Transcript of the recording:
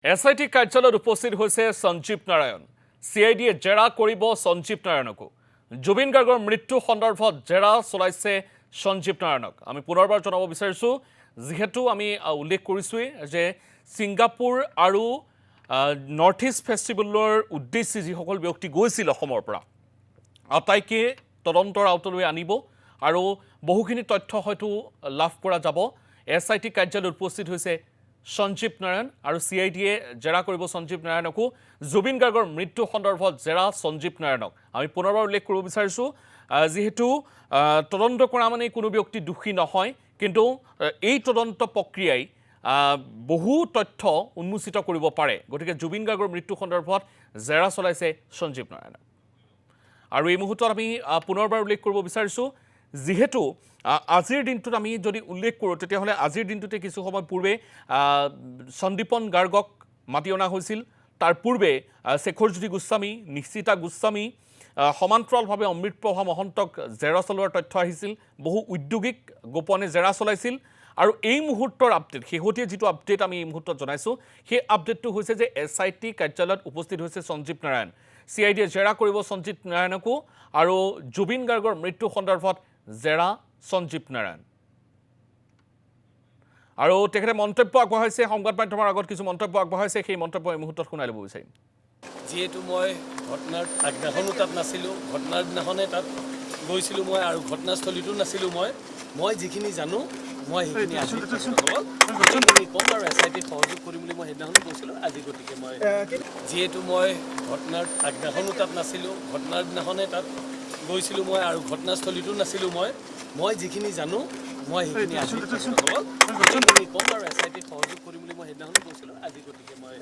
SIT কাৰ্যালয়ত উপস্থিত হৈছে সঞ্জীৱ নাৰায়ণ। CIDয়ে জেৰা কৰিব সঞ্জীৱ নাৰায়ণকো। জুবিন গাৰ্গৰ মৃত্যু সন্দৰ্ভত জেৰা চলাইছে সঞ্জীৱ নাৰায়ণক। আমি পুনৰবাৰ জনাব বিচাৰিছোঁ, যিহেতু আমি উল্লেখ কৰিছোঁই যে ছিংগাপুৰ আৰু নৰ্থ ইষ্ট ফেষ্টিভেলৰ উদ্দেশ্যে যিসকল ব্যক্তি গৈছিল অসমৰ পৰা আটাইকে তদন্তৰ আওতালৈ আনিব আৰু বহুখিনি তথ্য হয়তো লাভ কৰা যাব। SIT কাৰ্যালয়ত উপস্থিত হৈছে সঞ্জীৱ নাৰায়ণ আৰু CIDয়ে জেৰা কৰিব সঞ্জীৱ নাৰায়ণকো। জুবিন গাৰ্গৰ মৃত্যু সন্দৰ্ভত জেৰা সঞ্জীৱ নাৰায়ণক। আমি পুনৰবাৰ উল্লেখ কৰিব বিচাৰিছোঁ, যিহেতু তদন্ত কৰা মানে কোনো ব্যক্তি দোষী নহয়, কিন্তু এই তদন্ত প্ৰক্ৰিয়াই বহু তথ্য উন্মোচিত কৰিব পাৰে। গতিকে জুবিন গাৰ্গৰ মৃত্যু সন্দৰ্ভত জেৰা চলাইছে সঞ্জীৱ নাৰায়ণক। আৰু এই মুহূৰ্তত আমি পুনৰবাৰ উল্লেখ কৰিব বিচাৰিছোঁ, যিহেতু আজিৰ দিনটোত আমি যদি উল্লেখ কৰোঁ, তেতিয়াহ'লে আজিৰ দিনটোতে কিছু সময় পূৰ্বে সন্দীপন গাৰ্গক মাতি অনা হৈছিল। তাৰ পূৰ্বে শেখৰজ্যোতি গোস্বামী, নিশ্চিতা গোস্বামী, সমান্তৰালভাৱে অমৃতপ্ৰভা মহন্তক জেৰা চলোৱাৰ তথ্য আহিছিল। বহু উদ্যোগিক গোপনে জেৰা চলাইছিল। আৰু এই মুহূৰ্তৰ আপডেট, শেহতীয়া যিটো আপডেট আমি এই মুহূৰ্তত জনাইছোঁ, সেই আপডেটটো হৈছে যে SIT কাৰ্যালয়ত উপস্থিত হৈছে সঞ্জীৱ নাৰায়ণ। CIDয়ে জেৰা কৰিব সঞ্জীৱ নাৰায়ণকো আৰু জুবিন গাৰ্গৰ মৃত্যু সন্দৰ্ভত জেৰা সঞ্জীৱ নাৰায়ণ। আৰু তেখেতে মন্তব্য আগবঢ়াইছে, সংবাদ মাধ্যমৰ আগত কিছু মন্তব্য আগবঢ়াইছে, সেই মন্তব্য এই মুহূৰ্তত শুনাই ল'ব বিচাৰিম। যিহেতু মই ঘটনাৰ আগদিনাখনো তাত নাছিলোঁ, ঘটনাৰ দিনাখনে তাত গৈছিলোঁ মই, আৰু ঘটনাস্থলীতো নাছিলোঁ মই যিখিনি জানো মই সেইখিনি আজি ক'ম আৰু SITক সহযোগ কৰিম বুলি মই সেইদিনাখনো কৈছিলোঁ। আজি গতিকে মই যিহেতু মই ঘটনাৰ আগদিনাখনো তাত নাছিলোঁ, ঘটনাৰ দিনাখনে তাত গৈছিলোঁ মই, আৰু ঘটনাস্থলীতো নাছিলোঁ মই যিখিনি জানো মই সেইখিনি আজি ক'ম আৰু SITক সহযোগ কৰিম বুলি মই সেইদিনাখনো কৈছিলোঁ। আজি গতিকে মই